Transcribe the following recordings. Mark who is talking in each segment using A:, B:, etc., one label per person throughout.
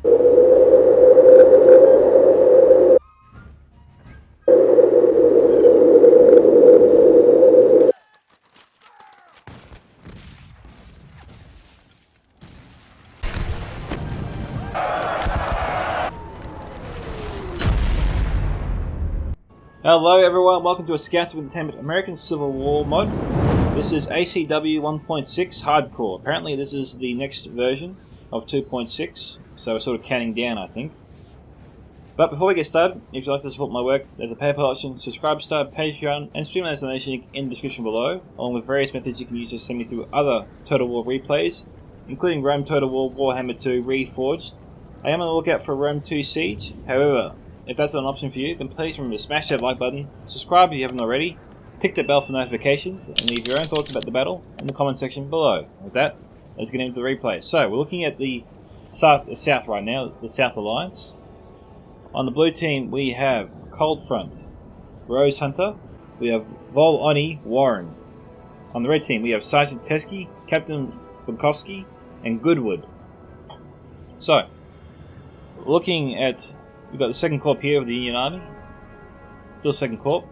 A: Hello everyone, welcome to a Scouts of Entertainment American Civil War mod. This is ACW 1.6 Hardcore. Apparently this is the next version of 2.6, so we're sort of counting down, I think. But before we get started, if you'd like to support my work, there's a PayPal option, subscribe star, Patreon, and Streamlabs donation link in the description below, along with various methods you can use to send me through other Total War replays, including Rome Total War, Warhammer 2, Reforged. I am on the lookout for Rome 2 Siege, however, if that's not an option for you, then please remember to smash that like button, subscribe if you haven't already, click the bell for notifications, and leave your own thoughts about the battle in the comment section below. With that, let's get into the replay. So, we're looking at the south right now, the South Alliance. On the blue team, we have Coldfront, Rose Hunter, we have Vol Oni Warren. On the red team, we have Sergeant Teskey, Captain Bunkowski, and Goodwood. So, looking at... we've got the 2nd Corps here of the Union Army. Still 2nd Corps.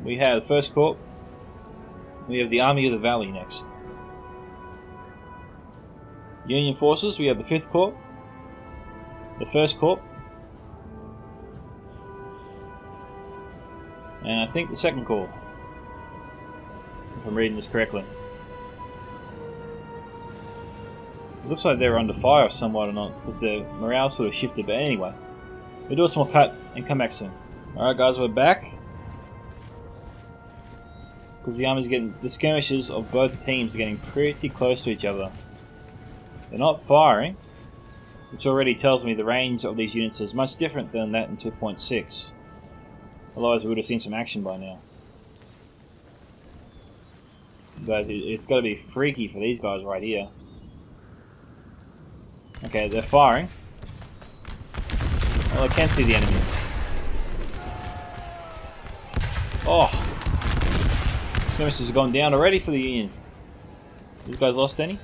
A: We have the 1st Corps. We have the Army of the Valley next. Union forces, we have the 5th Corps. The 1st Corps. And I think the 2nd Corps. If I'm reading this correctly. It looks like they're under fire somewhat or not, because their morale sort of shifted, but anyway. We'll do a small cut and come back soon. Alright guys, we're back. Because the skirmishes of both teams are getting pretty close to each other. They're not firing, which already tells me the range of these units is much different than that in 2.6. Otherwise we would have seen some action by now. But it's got to be freaky for these guys right here. Okay, they're firing. Well, I can't see the enemy. Oh! Skirmishes have gone down already for the Union. These guys lost any?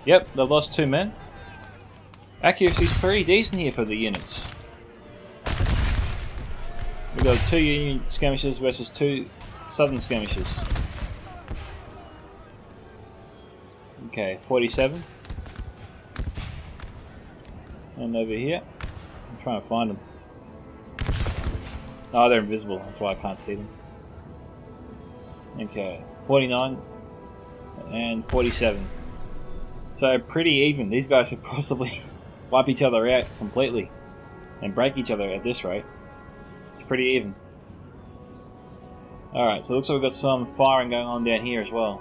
A: Yep, they've lost 2 men. Accuracy's pretty decent here for the units. We've got 2 Union skirmishes versus 2 Southern skirmishes. Okay, 47. And over here. I'm trying to find them. Oh, they're invisible. That's why I can't see them. Okay, 49 and 47. So pretty even. These guys could possibly wipe each other out completely and break each other at this rate. It's pretty even. Alright, so it looks like we've got some firing going on down here as well.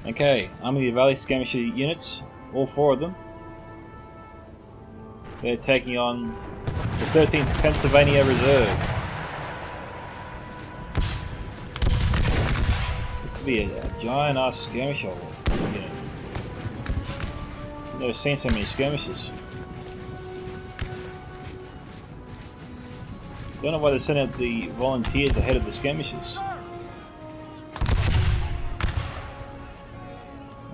A: Okay, Army of the Valley skirmisher units, all 4 of them. They're taking on the 13th Pennsylvania Reserve. Looks to be a giant-ass skirmisher unit. I've never seen so many skirmishes. Don't know why they sent out the volunteers ahead of the skirmishes.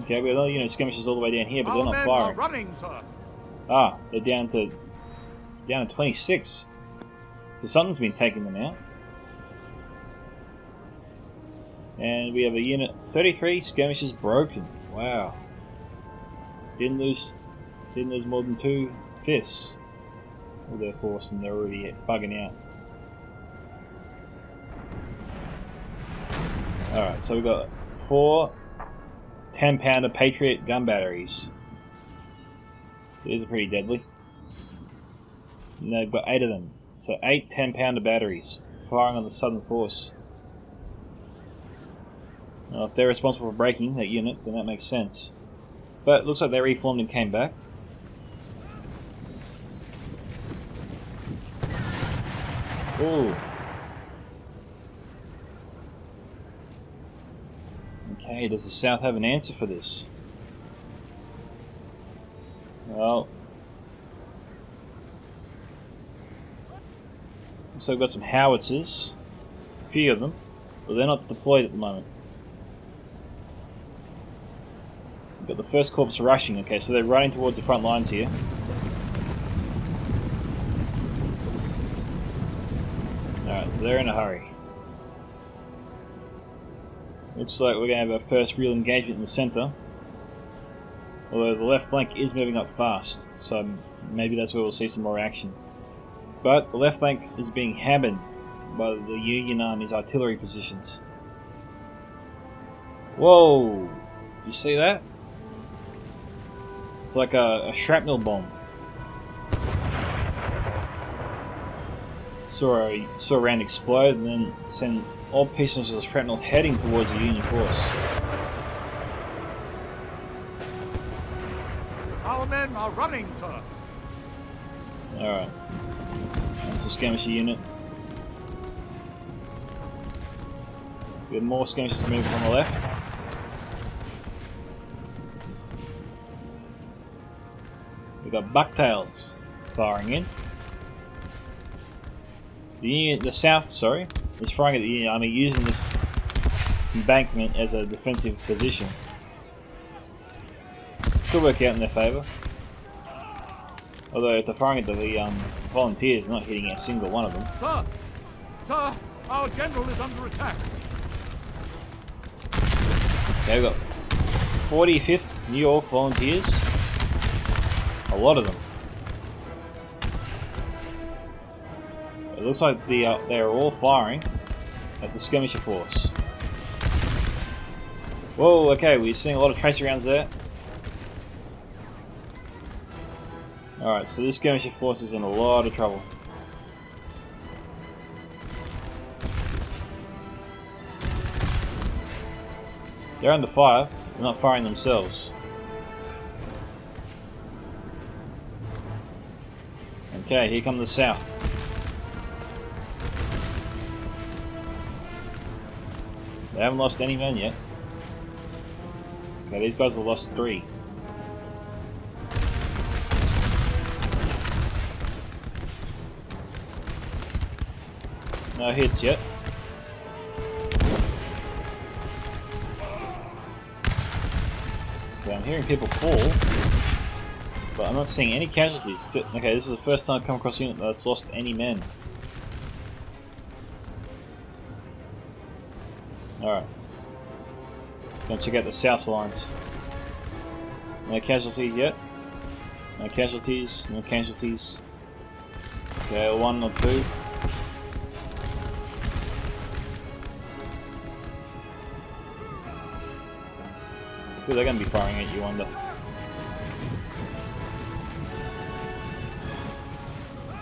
A: Okay, we have another skirmishes all the way down here, but they're not firing.
B: Running, sir.
A: Ah, they're down to 26. So something's been taking them out. And we have a unit 33 skirmishes broken. Wow. Didn't lose more than 2 fists of their force, and they're already bugging out. Alright, so we've got 4 10-pounder Patriot gun batteries. So these are pretty deadly. And they've got 8 of them. So 8 10-pounder batteries firing on the Southern force. Now, if they're responsible for breaking that unit, then that makes sense. But it looks like they reformed and came back. Ooh. Okay, does the South have an answer for this? Well, so we've got some howitzers, a few of them, but they're not deployed at the moment. We've got the first corps rushing. Okay, so they're running towards the front lines here. Alright, so they're in a hurry. Looks like we're going to have our first real engagement in the centre. Although the left flank is moving up fast, so maybe that's where we'll see some more action. But the left flank is being hammered by the Union Army's artillery positions. Whoa! You see that? It's like a shrapnel bomb. Saw a round explode and then send all pieces of the shrapnel heading towards the Union force.
B: Our men are running, sir.
A: Alright. That's the skirmisher unit. We have more skirmishers moving on the left. We've got bucktails firing in. The south, is firing at the Union Army using this embankment as a defensive position. Could work out in their favour. Although if they're firing at the volunteers, they're not hitting a single one of them.
B: Sir! Sir! Our general is under attack!
A: Okay, we've got 45th New York Volunteers. A lot of them. It looks like they are all firing at the skirmisher force. Whoa, okay, we're seeing a lot of tracer rounds there. Alright, so this skirmisher force is in a lot of trouble. They're under fire, they're not firing themselves. Okay, here come the south. They haven't lost any men yet. Okay, these guys have lost 3. No hits yet. Okay, I'm hearing people fall, but I'm not seeing any casualties. Okay, this is the first time I've come across a unit that's lost any men. Alright. Let's go check out the south lines. No casualties yet. No casualties, no casualties. Okay, 1 or 2. Who are they going to be firing at, you wonder?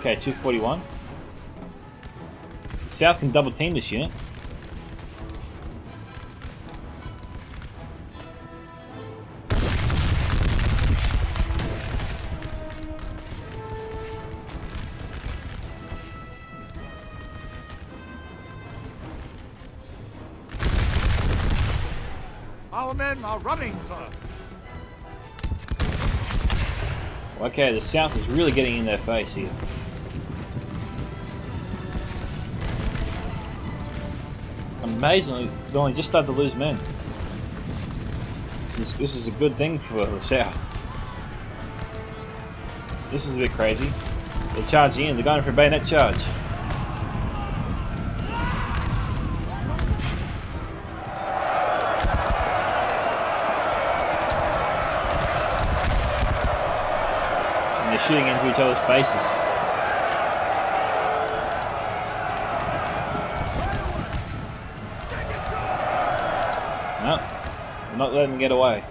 A: Okay, 241. The south can double team this unit.
B: Our men are running, sir.
A: Okay, the south is really getting in their face here. Amazingly, they only just started to lose men. This is a good thing for the south. This is a bit crazy. They're charging in, they're going for a bayonet charge. And they're shooting into each other's faces. No, I'm not letting them get away.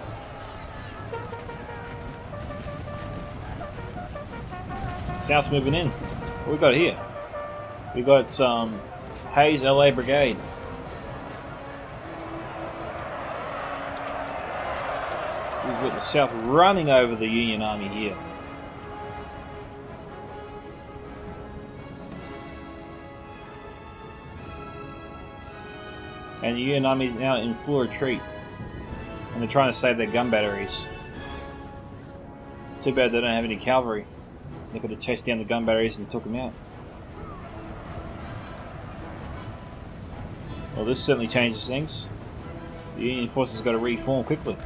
A: South's moving in. What we got here? We got some Hayes LA Brigade. We've got the South running over the Union Army here. And the Union Army is now in full retreat. And they're trying to save their gun batteries. It's too bad they don't have any cavalry. They could have chased down the gun batteries and took them out. Well, this certainly changes things. The Union forces got to reform quickly.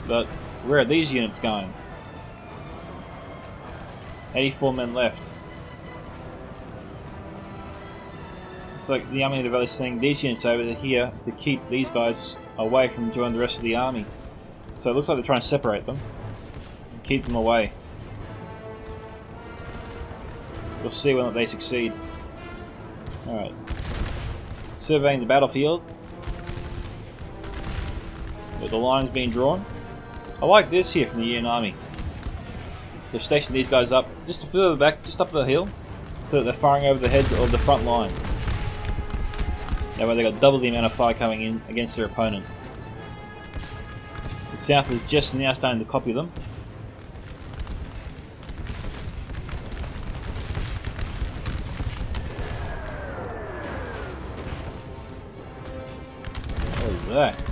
A: But where are these units going? 84 men left. Looks like the army of the valley is sending these units over here to keep these guys away from joining the rest of the army. So it looks like they're trying to separate them and keep them away. We'll see whether they succeed. Alright. Surveying the battlefield. With the lines being drawn. I like this here from the Union Army. They've stationed these guys up just a further back, just up the hill, so that they're firing over the heads of the front line. That way they've got double the amount of fire coming in against their opponent. The south is just now starting to copy them. What is that?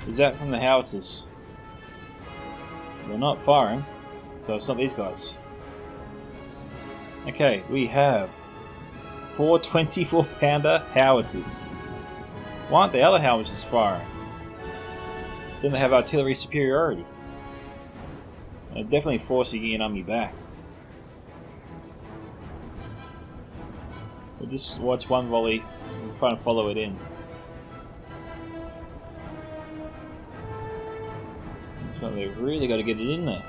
A: Is that from the howitzers? They're not firing, so it's not these guys. Okay, we have 4 24-pounder howitzers. Why aren't the other howitzers firing? Then they have artillery superiority. They're definitely forcing the Union Army back. We'll just watch one volley and try and follow it in. So they've really got to get it in there.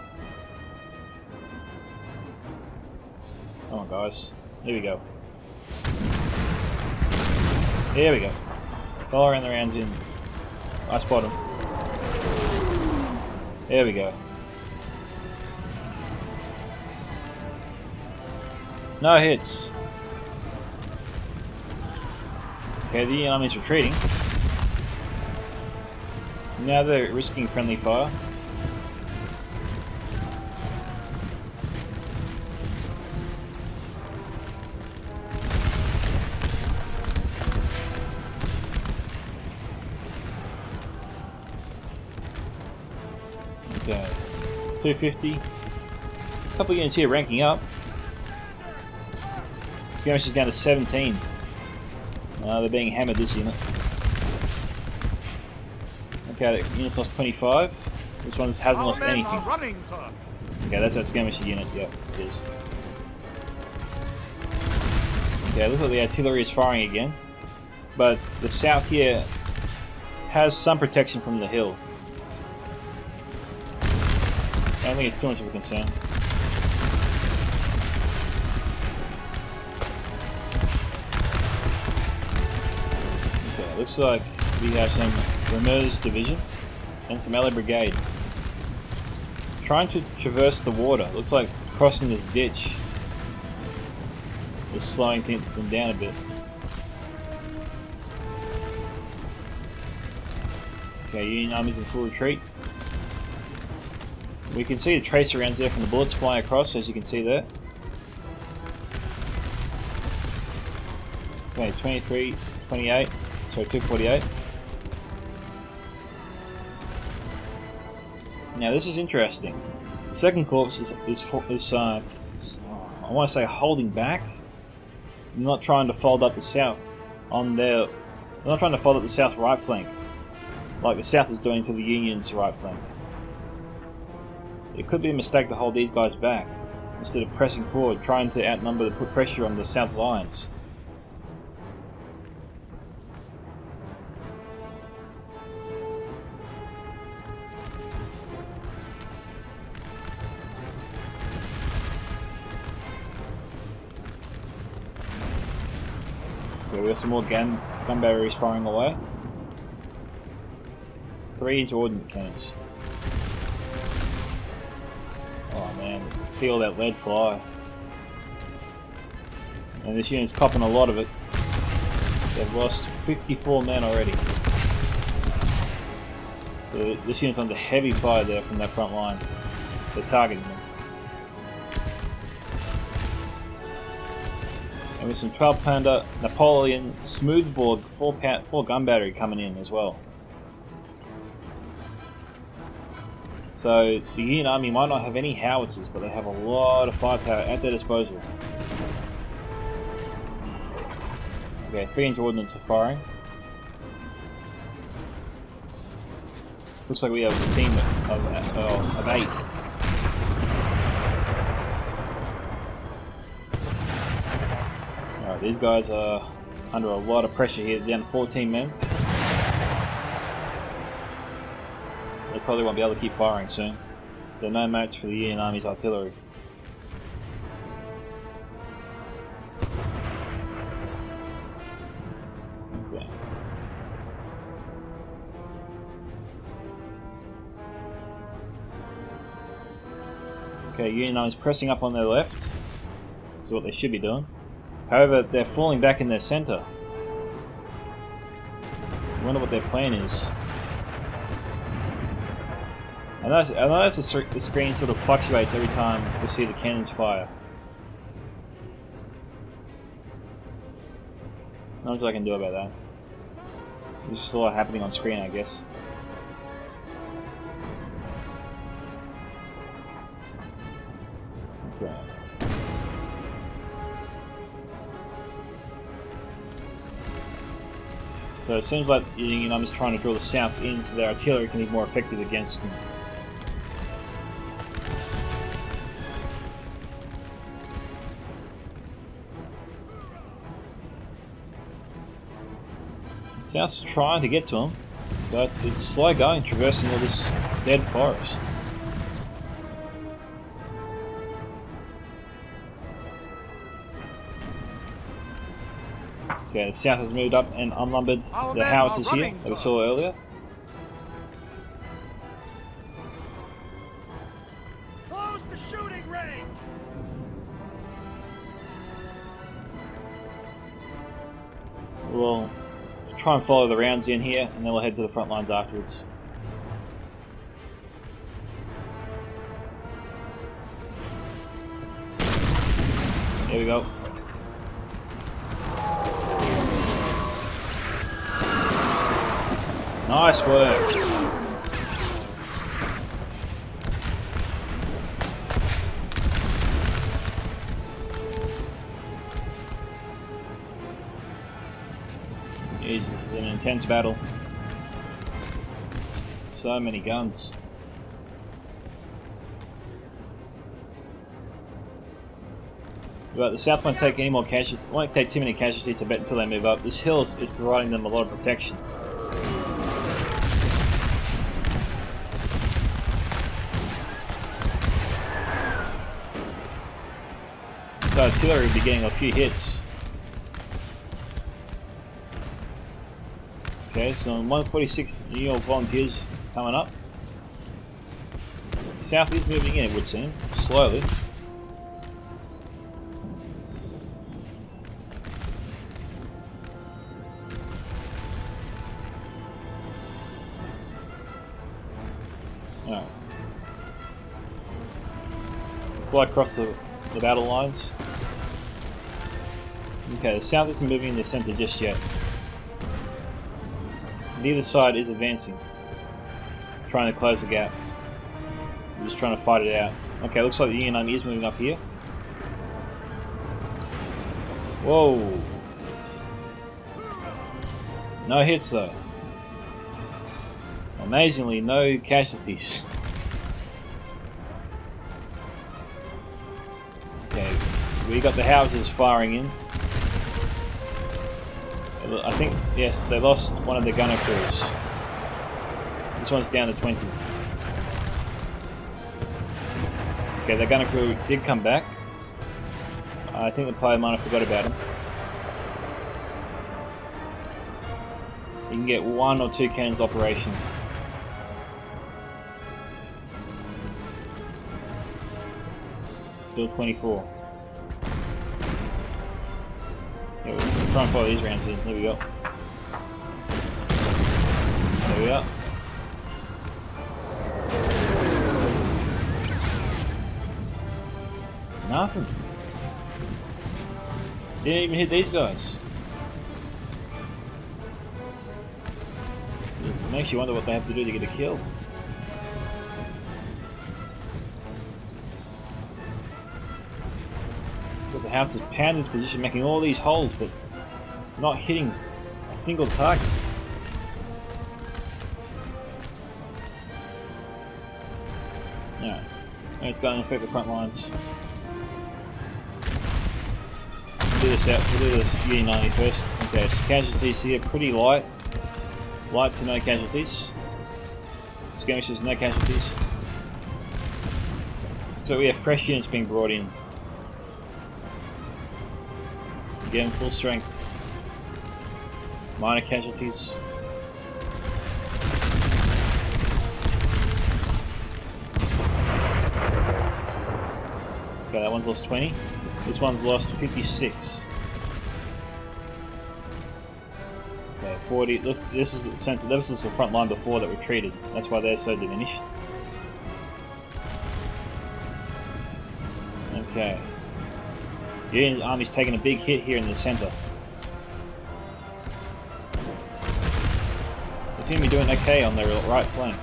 A: Come on, guys. Here we go. Here we go. Firing the rounds in. I spot him. There we go. No hits. Okay, the Union Army's retreating. Now they're risking friendly fire. Okay, 250. A couple of units here ranking up. Skirmish is down to 17. They're being hammered this unit. Okay, the unit's lost 25. This one hasn't lost anything. Okay, that's that skirmisher unit. Yep, it is. Okay, look at the artillery is firing again. But the south here has some protection from the hill. I don't think it's too much of a concern. Okay, looks like we have some Ramirez Division and some Allied Brigade trying to traverse the water. Looks like crossing this ditch is slowing them down a bit. Okay, Union Army's in full retreat. We can see the tracer rounds there from the bullets flying across, as you can see there. Okay, 23, 28, sorry, 248. Now this is interesting. The second corps is I want to say holding back. They're not trying to fold up the south on their. They're not trying to fold up the south right flank, like the south is doing to the Union's right flank. It could be a mistake to hold these guys back, instead of pressing forward, trying to outnumber to put pressure on the south lines. Okay, we have some more gun batteries firing away. 3-inch ordnance cannons. Oh man, see all that lead fly. And this unit's copping a lot of it. They've lost 54 men already. So this unit's under heavy fire there from that front line. They're targeting them. And with some 12-pounder Napoleon smoothbore 4 gun battery coming in as well. So the Union Army might not have any howitzers, but they have a lot of firepower at their disposal. Okay, 3-inch ordnance are firing. Looks like we have a team of 8. Alright, these guys are under a lot of pressure here, down to 14 men. They probably won't be able to keep firing soon. They're no match for the Union Army's artillery. Okay. Okay, Union Army's pressing up on their left. This is what they should be doing. However, they're falling back in their center. I wonder what their plan is. I notice the screen sort of fluctuates every time we see the cannons fire. Not much I can do about that. There's just a lot happening on screen, I guess. Okay. So it seems like the Union Army is trying to draw the south in so their artillery can be more effective against them. The south's trying to get to them, but it's slow going, traversing all this dead forest. Okay, the south has moved up and unlumbered the howitzers here that we saw earlier.
B: Close the shooting range.
A: We'll try and follow the rounds in here, and then we'll head to the front lines afterwards. There we go. Nice work. Jesus, this is an intense battle. So many guns. But the south won't take any more casualties. Won't take too many casualties, I bet, until they move up. This hill is providing them a lot of protection. So artillery will be getting a few hits. Okay, so 146 New York volunteers coming up. South is moving in, it would seem, slowly. Alright. Fly across the battle lines. Okay, the south isn't moving in the center just yet. Neither side is advancing. Trying to close the gap. We're just trying to fight it out. Okay, looks like the Union Army is moving up here. Whoa! No hits though. Amazingly, no casualties. Okay, we got the howitzers firing in. I think, yes, they lost one of the gunner crews. This one's down to 20. Okay, the gunner crew did come back. I think the player might have forgot about him. You can get 1 or 2 cannons operation. Still 24. Yeah, we'll try and follow these rounds in. There we go. There we are. Nothing. Didn't even hit these guys. It makes you wonder what they have to do to get a kill. The house is pounding its position, making all these holes, but not hitting a single target. Let's go and inspect the front lines. We'll do this out. We'll do this U90 first. Okay, so casualties here pretty light. Light to no casualties. Skirmishes, no casualties. So we have fresh units being brought in. Again, full strength. Minor casualties. Okay, that one's lost 20. This one's lost 56. Okay, 40. This was the center. This was the front line before that retreated. That's why they're so diminished. Okay. The Union Army's taking a big hit here in the center. They seem to be doing okay on their right flank.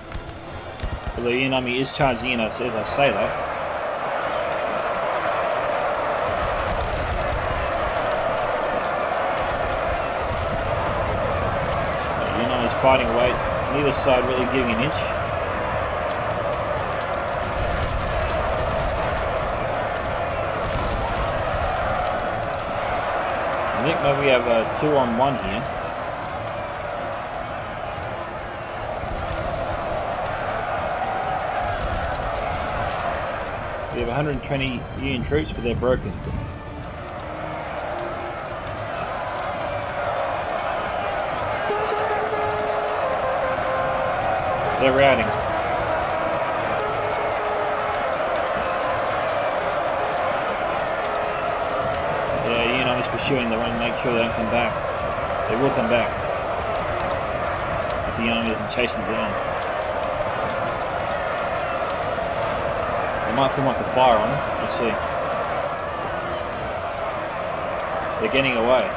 A: But the Union Army is charging in as I say that. The Union Army is fighting away. Neither side really giving an inch. I think maybe we have a 2-on-1 here. We have 120 Union troops, but they're broken. They're routing. Yeah, Union Army's pursuing. They want to make sure they don't come back. They will come back if the Union Army doesn't chase them down. They might form up to fire on them. We'll see. They're getting away.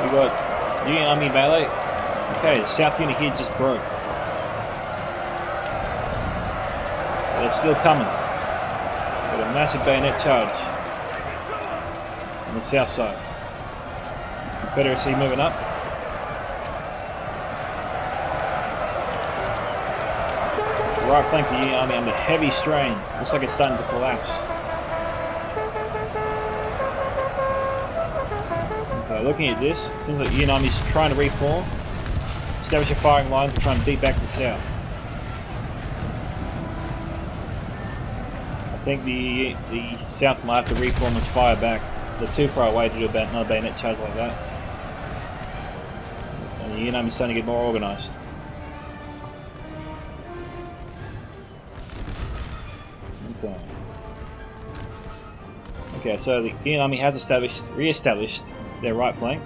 A: We got Union Army melee. Okay, the South unit here just broke. But they're still coming. Got a massive bayonet charge on the south side. Confederacy moving up. The right flank of the Union Army under heavy strain. Looks like it's starting to collapse. Okay, looking at this, it seems like the Union Army's trying to reform. Establish a firing line to try and beat back the south. I think the south might have to reform and fire back. They're too far away to do another bayonet charge like that. And the Union Army's starting to get more organised. Okay. Okay, so the Union Army has re-established their right flank.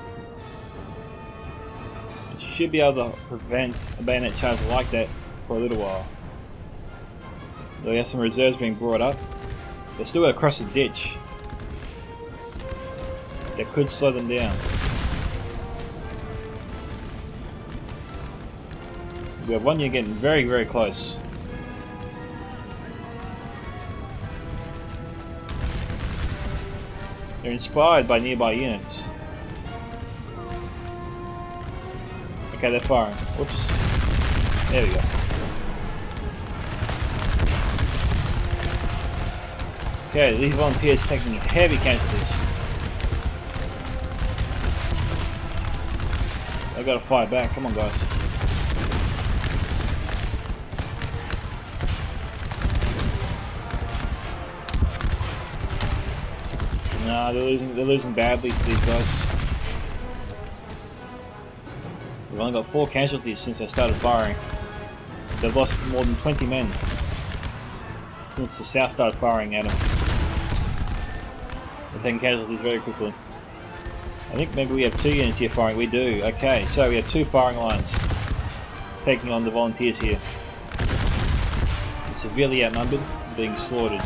A: Should be able to prevent a bayonet charge like that for a little while. They have some reserves being brought up. They're still across the ditch. That could slow them down. We have one unit getting very, very close. They're inspired by nearby units. Okay, they're firing. Whoops. There we go. Okay, these volunteers taking heavy casualties. They gotta fight back. Come on, guys. Nah, they're losing badly to these guys. We've only got 4 casualties since they started firing. They've lost more than 20 men since the south started firing at them. They're taking casualties very quickly. I think maybe we have 2 units here firing. We do. Okay, so we have 2 firing lines taking on the volunteers here. They're severely outnumbered, being slaughtered.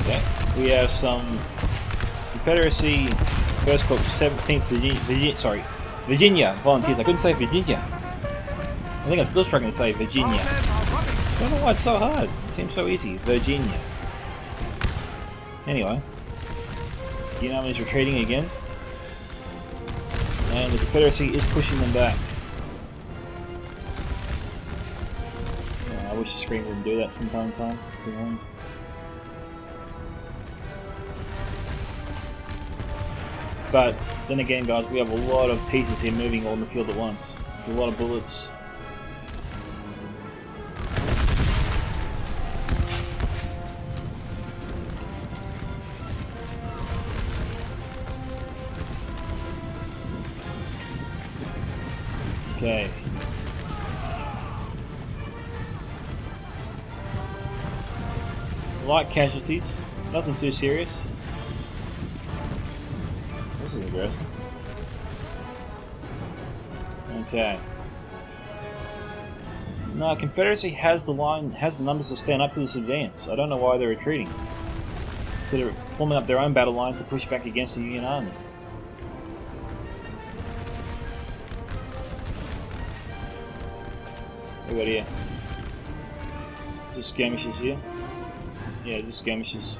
A: Okay, we have some Confederacy First Corps 17th Virginia volunteers. I couldn't say Virginia. I think I'm still struggling to say Virginia. I don't know why it's so hard. It seems so easy. Virginia. Anyway, the Union Army is retreating again, and the Confederacy is pushing them back. I wish the screen wouldn't do that from time to time. But then again, guys, we have a lot of pieces here moving all in the field at once. There's a lot of bullets. Okay. Light casualties, nothing too serious. This is aggressive. Okay. No, Confederacy has the numbers to stand up to this advance. I don't know why they're retreating. So they're forming up their own battle line to push back against the Union Army. What about here? Just skirmishes here. Yeah, just skirmishes.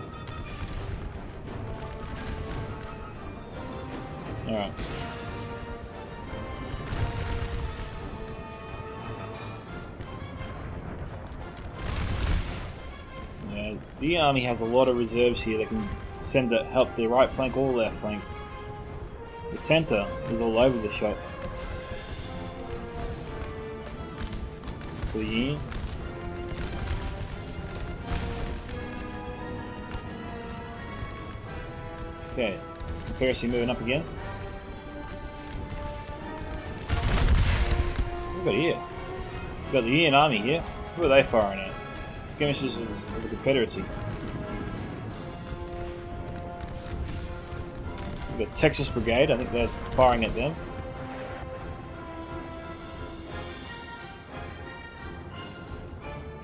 A: Alright. Yeah, the army has a lot of reserves here that can send to help their right flank or left flank. The center is all over the shop. For the Union. Okay, Confederacy moving up again. What got here? We've got the Union Army here. Who are they firing at? Skirmishes of the Confederacy. We've got Texas Brigade, I think they're firing at them.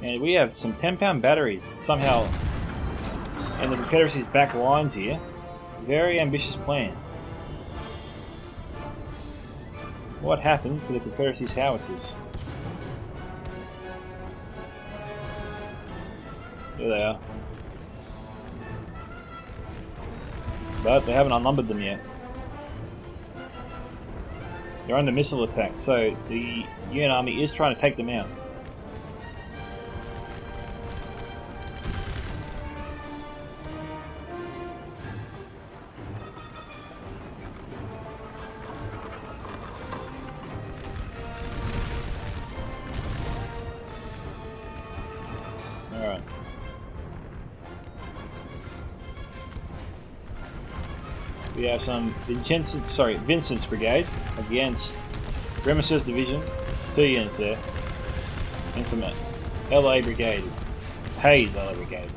A: And we have some 10-pound batteries somehow in the Confederacy's back lines here. Very ambitious plan. What happened to the Confederacy's howitzers? There they are. But they haven't unnumbered them yet. They're under missile attack, so the Union Army is trying to take them out. Alright. We have some Vincent's Brigade against Remis's Division, 2 units there, and some LA Brigade, Hayes LA Brigade.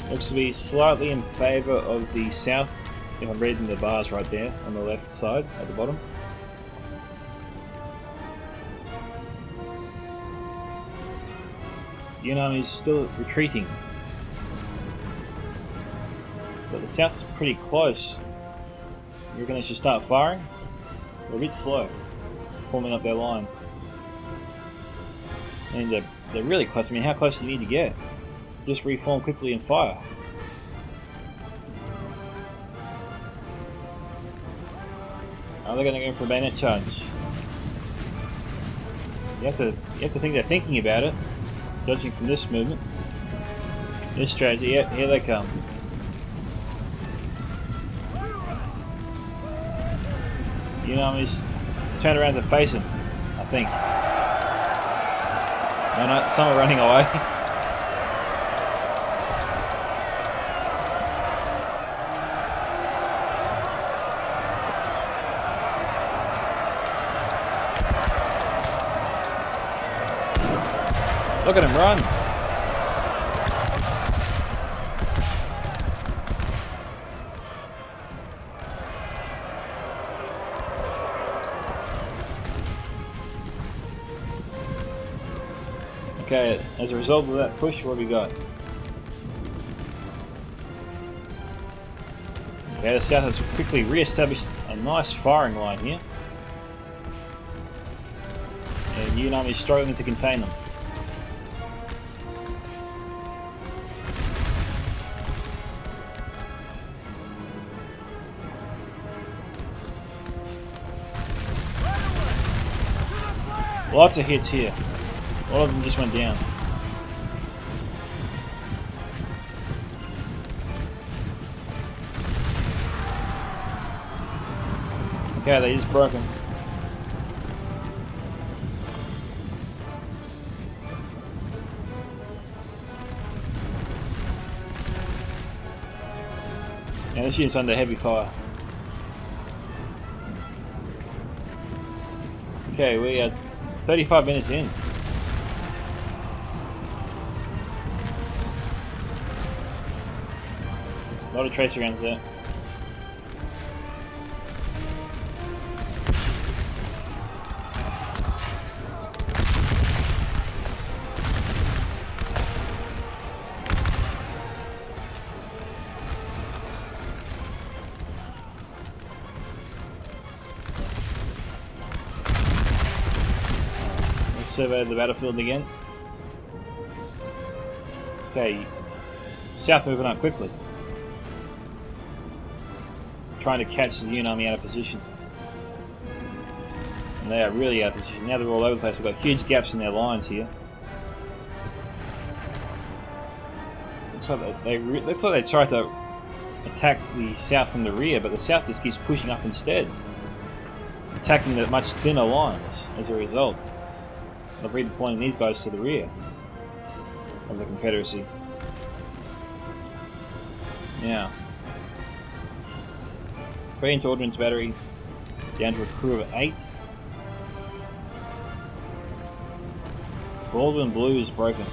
A: Looks to be slightly in favour of the south, if I'm reading the bars right there on the left side at the bottom. The Union Army is still retreating, but the south is pretty close. You reckon they should start firing? They're a bit slow, forming up their line. And they're really close. I mean, how close do you need to get? Just reform quickly and fire. Are they going to go for a bayonet charge? You have to think they're thinking about it. Judging from this movement, this strategy, yeah, here they come. The Union Army's turned around to face him, I think. No, some are running away. Look at him run! Okay, as a result of that push, what have we got? Okay, the South has quickly re-established a nice firing line here. And the Union Army is struggling to contain them. Lots of hits here. A lot of them just went down. Okay, they just broken. Now this unit's under heavy fire. Okay, we are 35 minutes in. A lot of tracer rounds there. Survey the battlefield again. Okay, South moving up quickly. Trying to catch the Union Army out of position. And they are really out of position. Now they're all over the place. We've got huge gaps in their lines here. Looks like they tried to attack the South from the rear, but the South just keeps pushing up instead. Attacking the much thinner lines as a result of redeploying these guys to the rear of the Confederacy. Now, 3-inch ordnance battery down to a crew of 8. Baldwin Blue is broken.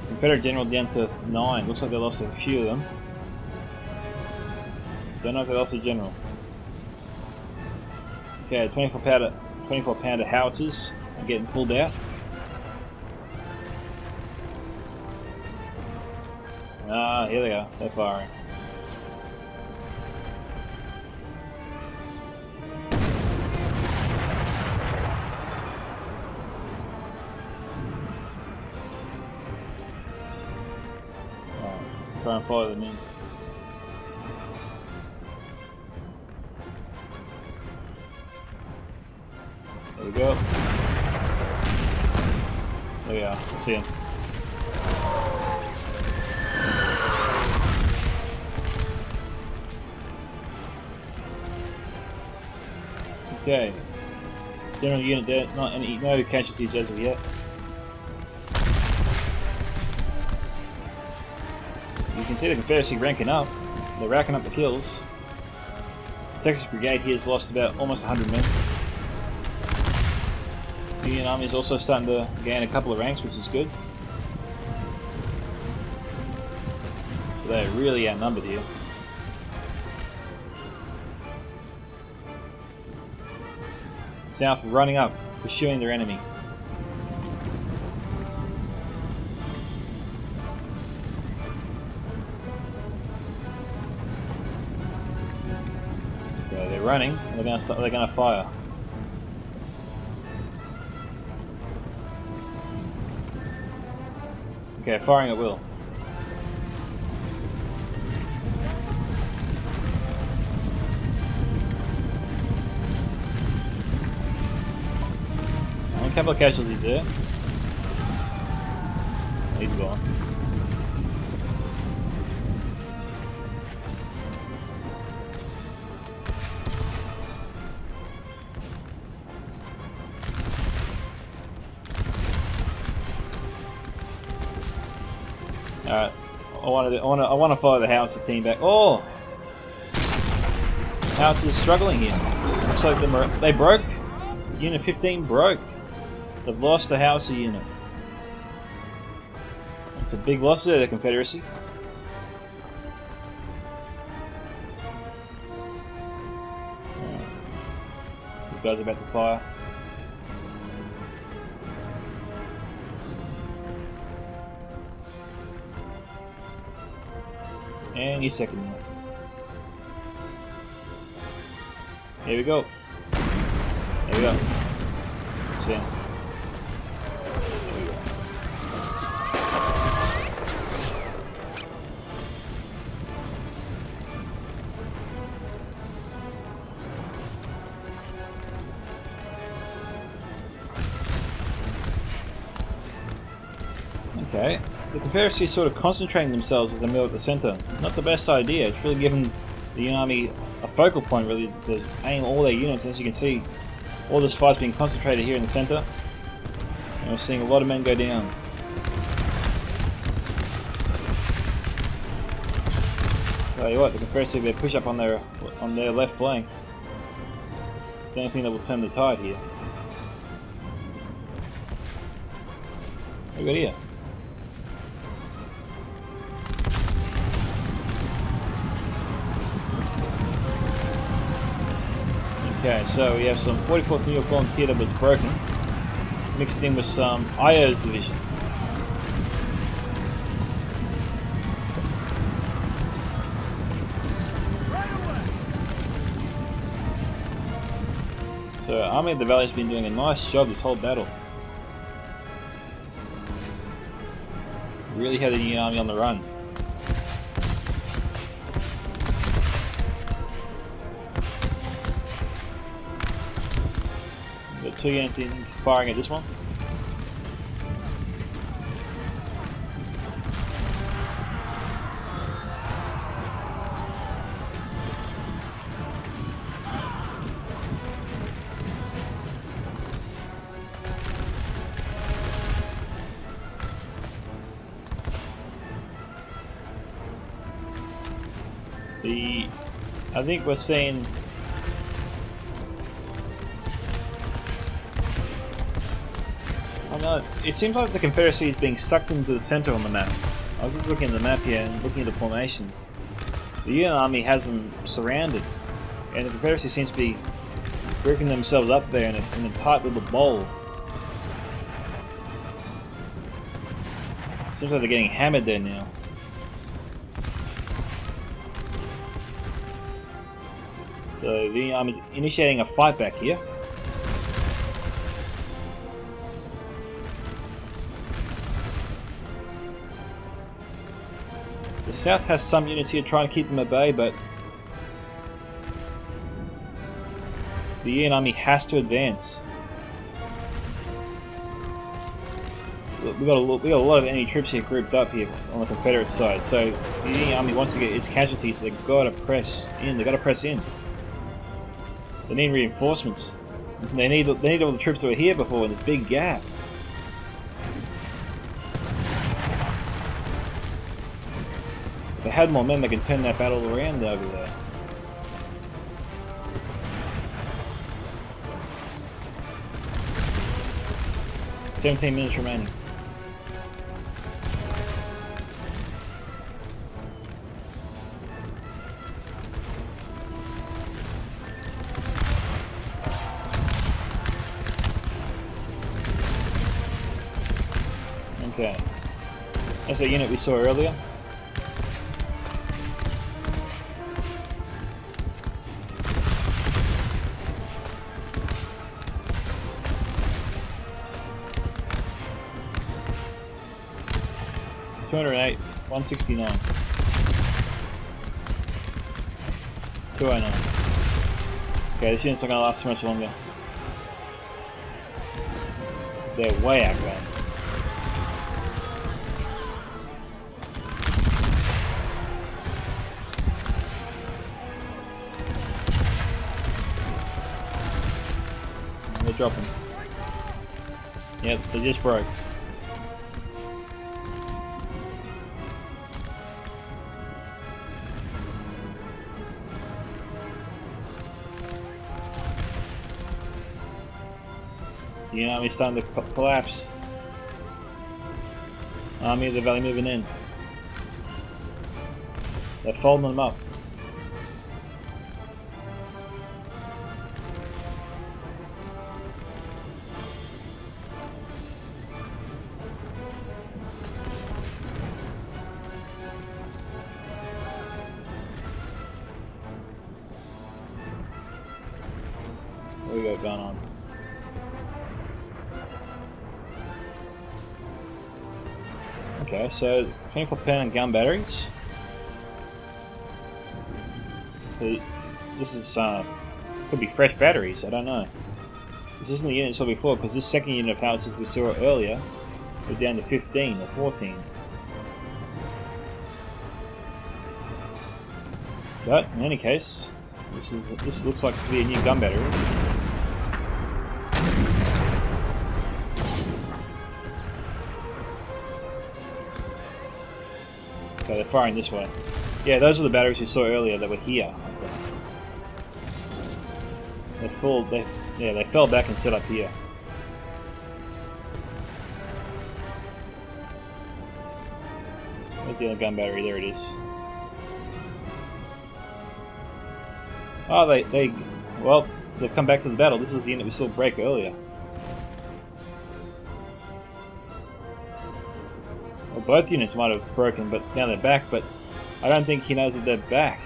A: Confederate General down to 9. Looks like they lost a few of them. Don't know if they lost a general. Okay, 24-pounder howitzers are getting pulled out. Ah, here they go. They're firing. Try and follow them in. There we go. There we are. I see him. Okay. General unit dead. No casualties as of yet. You can see the Confederacy ranking up. They're racking up the kills. The Texas Brigade here has lost about almost 100 men. The Union Army is also starting to gain a couple of ranks, which is good. So they're really outnumbered here. South running up, pursuing their enemy. Okay, they're running, and they're going to fire. Okay, firing at will. A couple of casualties there. He's gone. Alright, I want to follow the howitzer team back. Oh, howitzer's struggling here. Looks like they broke. Unit 15 broke. They've lost the howitzer unit. It's a big loss there, the Confederacy. These guys are about to fire. And your second unit. Here we go. There we go. See him. There we go. The Confederacy is sort of concentrating themselves as they move at the center. Not the best idea. It's really given the Union Army a focal point really to aim all their units. As you can see, all this fight's being concentrated here in the center. And we're seeing a lot of men go down. Tell you what, the Confederacy they push up on their left flank. It's the only thing that will turn the tide here. What do we got here? Okay, so we have some 44th New York Volunteer that was broken, mixed in with some IO's division. So Army of the Valley has been doing a nice job this whole battle. Really had the Union Army on the run. Got 2 units in firing at this one. I think we're seeing it seems like the Confederacy is being sucked into the center on the map. I was just looking at the map here and looking at the formations. The Union Army has them surrounded, and the Confederacy seems to be breaking themselves up there in a tight little bowl. Seems like they're getting hammered there now. So the Union Army is initiating a fight back here. The South has some units here trying to keep them at bay, but the Union Army has to advance. We got a lot of enemy troops here grouped up here on the Confederate side. So if the Union Army wants to get its casualties, they've got to press in. They've got to press in. They need reinforcements. They need all the troops that were here before in this big gap. If they had more men, they could turn that battle around over there. "17 minutes remaining." Okay. That's the unit we saw earlier. $208, $169, $209. Okay, this unit's not going to last too much longer. They're way outgunned. They're dropping. Yep, they just broke. The Union Army starting to collapse. Army of the Valley moving in. They're folding them up. What do we got going on? Okay, so 24-pound gun batteries. This is could be fresh batteries. I don't know. This isn't the unit we saw before, because this second unit of howitzers we saw earlier we're down to 15 or 14. But in any case, this looks like to be a new gun battery. Okay, they're firing this way. Yeah, those are the batteries you saw earlier that were here. They fell back and set up here. Where's the other gun battery? There it is. Oh, well, they've come back to the battle. This was the unit we saw break earlier. Well, both units might have broken, but now they're back, but I don't think he knows that they're back.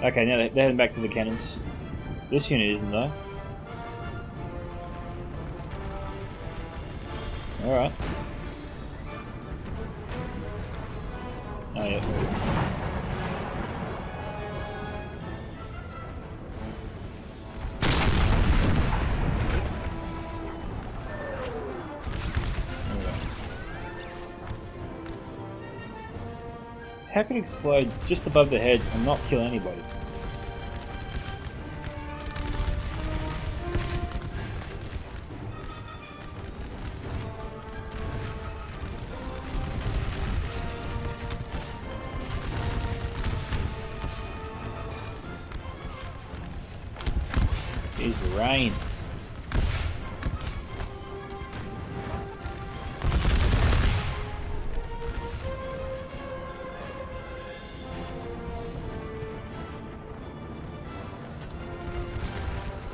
A: Okay, now they're heading back to the cannons. This unit isn't, though. Alright. Oh, yeah. How could it explode just above their heads and not kill anybody? Here's the rain.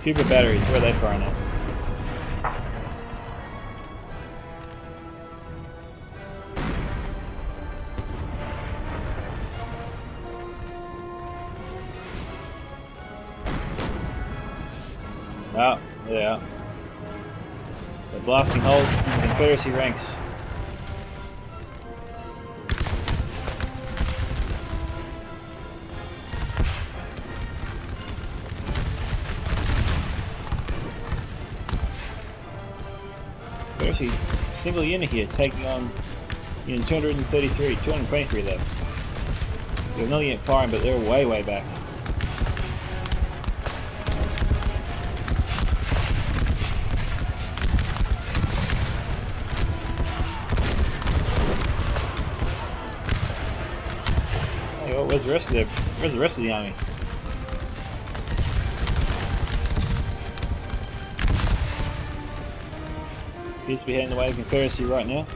A: Cuba batteries, where are they firing at? Oh, there they are. They're blasting holes in the Confederacy ranks. Actually, single unit here taking on 223 left. There's another unit firing, but they're way back. Hey, well, where's the rest of the army? Appears to be heading the way of the Confederacy right now,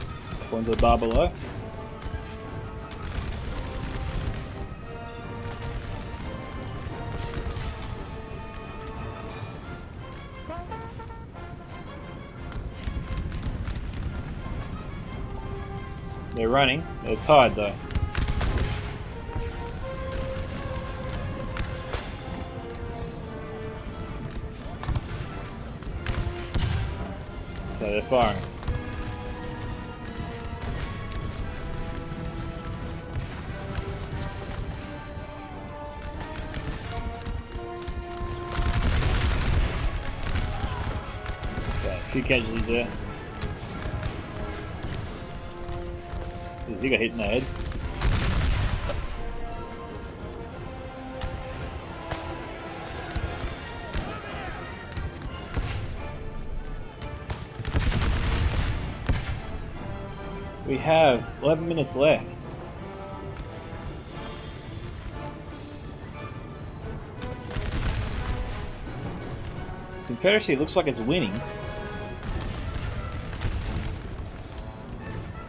A: according to the bar below. They're running. They're tired though. So they're firing. Okay, a few casualties there. He got hit in the head. We have 11 minutes left. Confederacy looks like it's winning.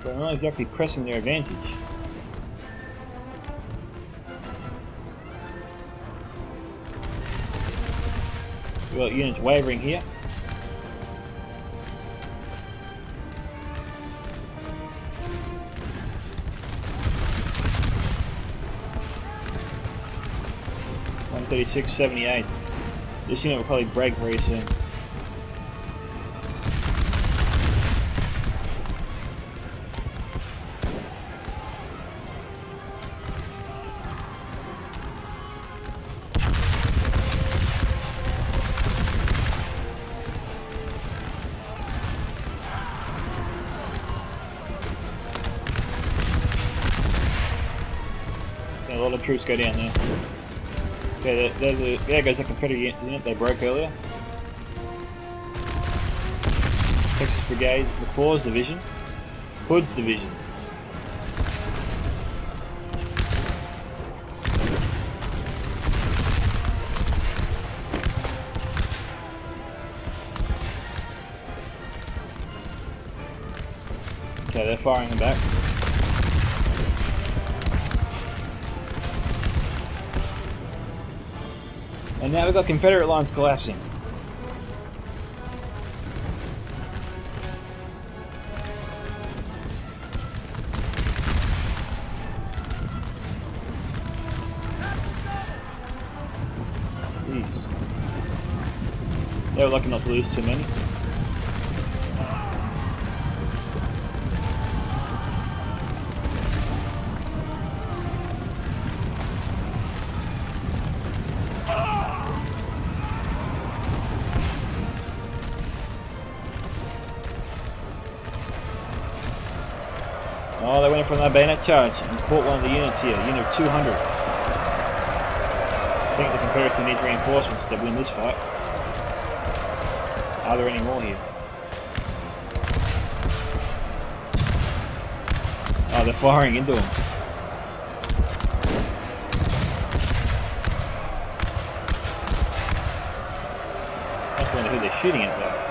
A: But I'm not exactly pressing their advantage. We've got units wavering here. $136.78. This unit will probably break very soon. A lot of troops go down there. Okay, there goes that Confederate unit they broke earlier. Texas Brigade, McCaw's Division, Hood's Division. Okay, they're firing them back. And now we've got Confederate lines collapsing. Jeez. They were lucky not to lose too many. Oh, they went in from that bayonet charge and caught one of the units here, unit 200. I think the Confederacy needs reinforcements to win this fight. Are there any more here? Oh, they're firing into them. I wonder who they're shooting at though.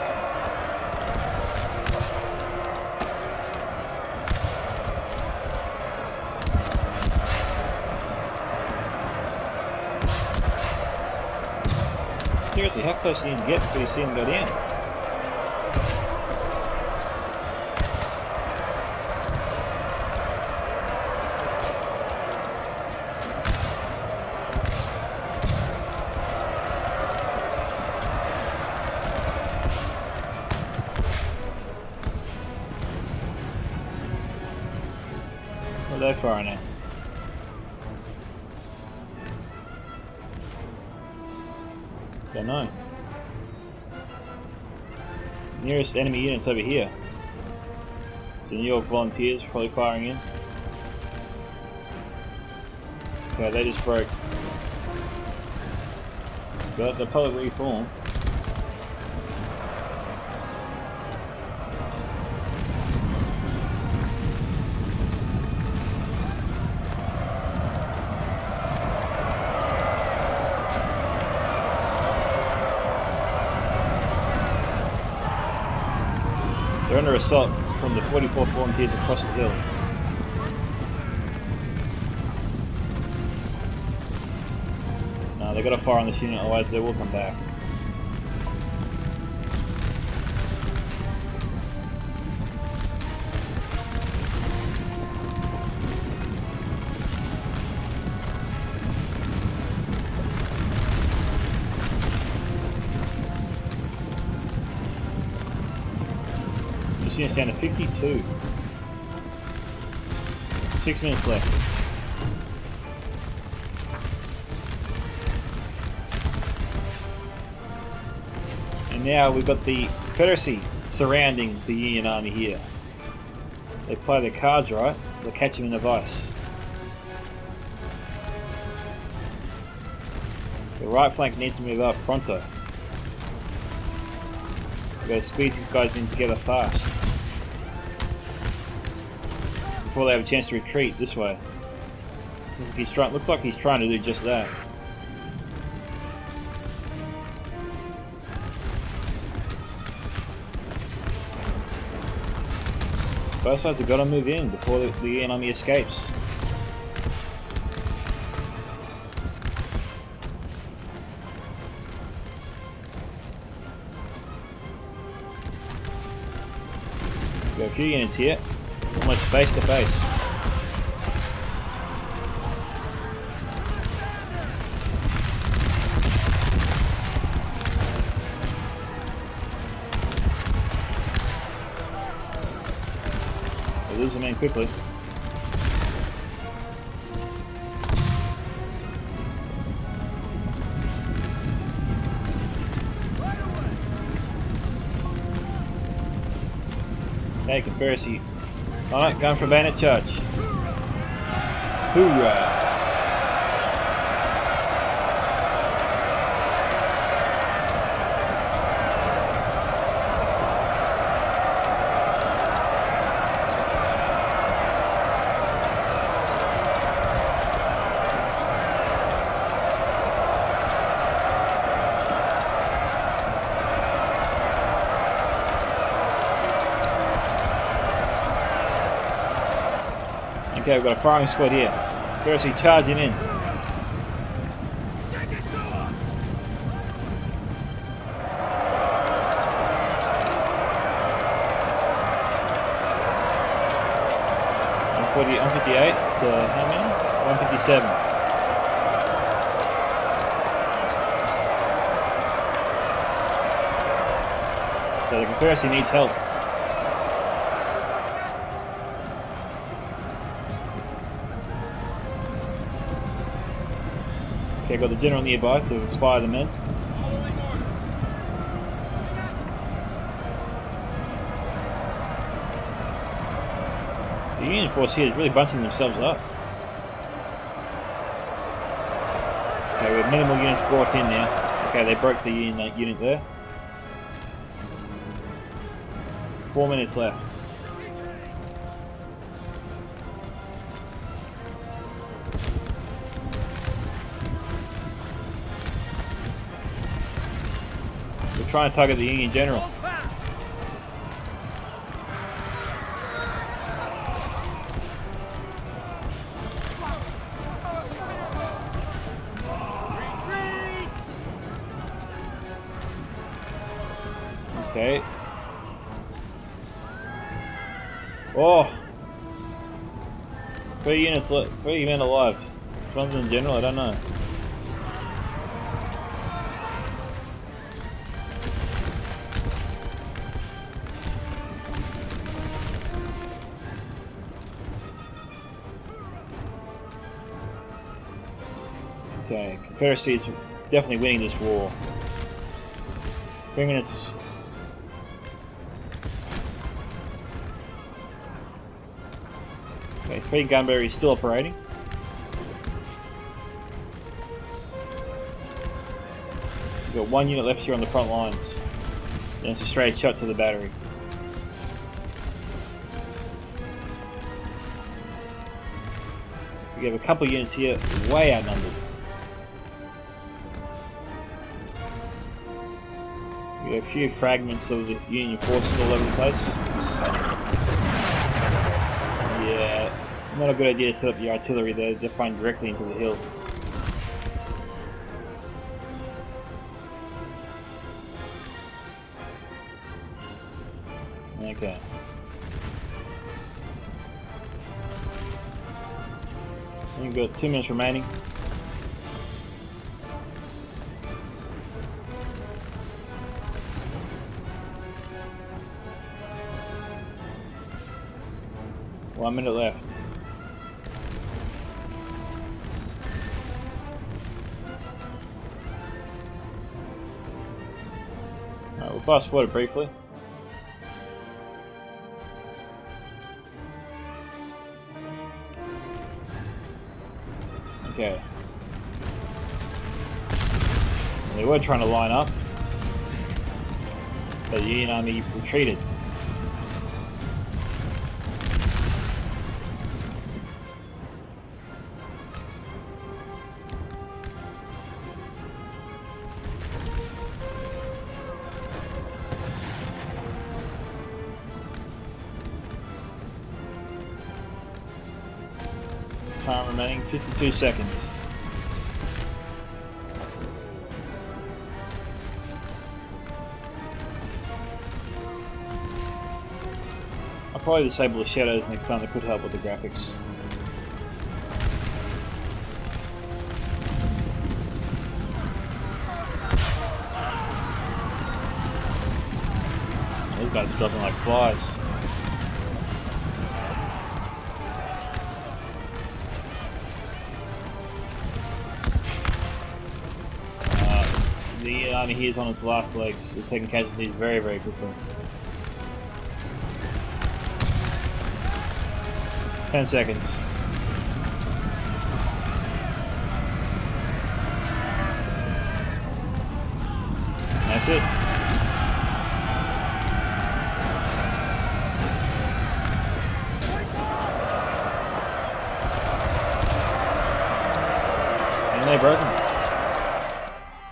A: Seriously, how close do you need to get before you see them go down? What are they firing at? Don't know. Nearest enemy units over here. So New York Volunteers probably firing in. Okay, they just broke. But they'll probably reform. They're under assault from the 44th Volunteers across the hill. No, they've got to fire on this unit, otherwise they will come back. This unit's down to 52. 6 minutes left. And now we've got the Confederacy surrounding the Union Army here. They play their cards right, they'll catch them in a vice. The right flank needs to move up pronto. We've got to squeeze these guys in together fast before they have a chance to retreat this way. Looks like he's trying to do just that. Both sides have got to move in before the enemy escapes. We've got a few units here, almost face to face. We'll lose them in quickly. Okay, Confederacy. Alright, going for a bayonet charge. Hoorah! Okay, we've got a firing squad here. Confederacy charging in. $158 to how many? 157. So the Confederacy needs help. Okay, got the general nearby to inspire the men. The Union force here is really bunching themselves up. Okay, we have minimal units brought in now. Okay, they broke the Union unit there. 4 minutes left. We're trying to target the Union general. Okay. Oh! 3 units left. 3 men alive. Which one's in general? I don't know. Okay, Confederacy is definitely winning this war. 3 minutes. Okay, 3 gun batteries still operating. We've got 1 unit left here on the front lines. And it's a straight shot to the battery. We have a couple of units here way outnumbered. We have a few fragments of the Union forces all over the place. Yeah, not a good idea to set up the artillery there. They're firing directly into the hill. Okay. We've got 2 minutes remaining. One minute left. Alright, we'll fast forward briefly. Okay. They were trying to line up, but the Union Army retreated. Time remaining 52 seconds. I'll probably disable the shadows next time. That could help with the graphics. These guys are dropping like flies. The army here is on its last legs. They're taking casualties very, very quickly. 10 seconds. That's it. And they're broken.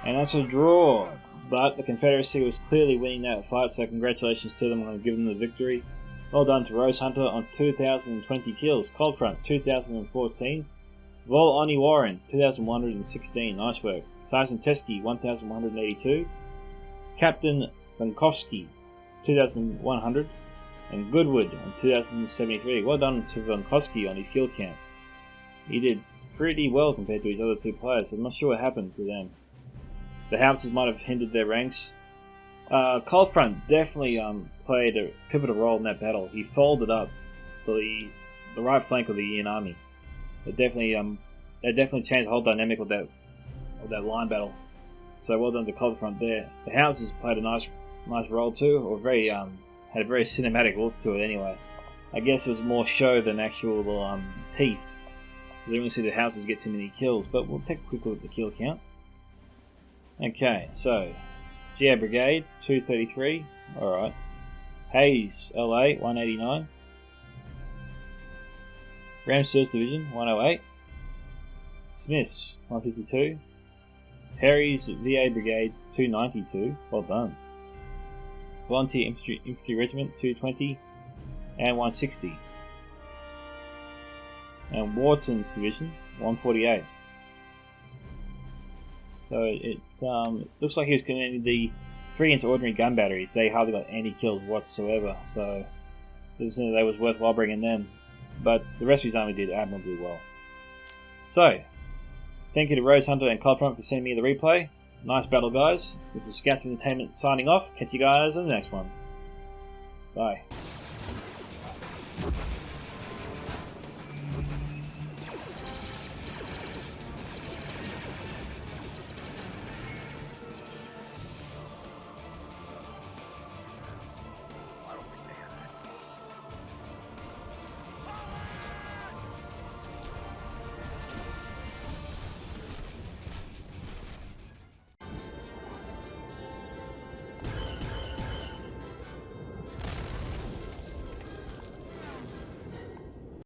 A: And that's a draw. But the Confederacy was clearly winning that fight, so congratulations to them. I'm going to give them the victory. Well done to Rose Hunter on 2,020 kills. Coldfront 2014. Vol Oni Warren 2,116. Nice work. Sergeant Teskey 1,182. Captain Vankowski 2,100. And Goodwood on 2,073. Well done to Vankowski on his kill count. He did pretty well compared to his other two players. I'm not sure what happened to them. The howitzers might have hindered their ranks. Coldfront definitely played a pivotal role in that battle. He folded up the right flank of the Ian army. It definitely changed the whole dynamic of that line battle. So well done to Coldfront there. The howitzers played a nice role too, or had a very cinematic look to it anyway. I guess it was more show than actual teeth. I didn't really see the howitzers get too many kills, but we'll take a quick look at the kill count. Okay, so GA Brigade 233, alright. Hayes LA 189. Ramseurs Division 108. Smiths 152. Terry's VA Brigade 292, well done. Volunteer Infantry Regiment 220 and 160. And Wharton's Division 148. So it looks like he was commanding the 3-inch ordinary gun batteries. They hardly got any kills whatsoever, so it doesn't that was worthwhile bringing them. But the rest of his army did admirably well. So, thank you to Rose Hunter and Coldfront for sending me the replay. Nice battle, guys. This is Scouts of Entertainment signing off. Catch you guys in the next one. Bye.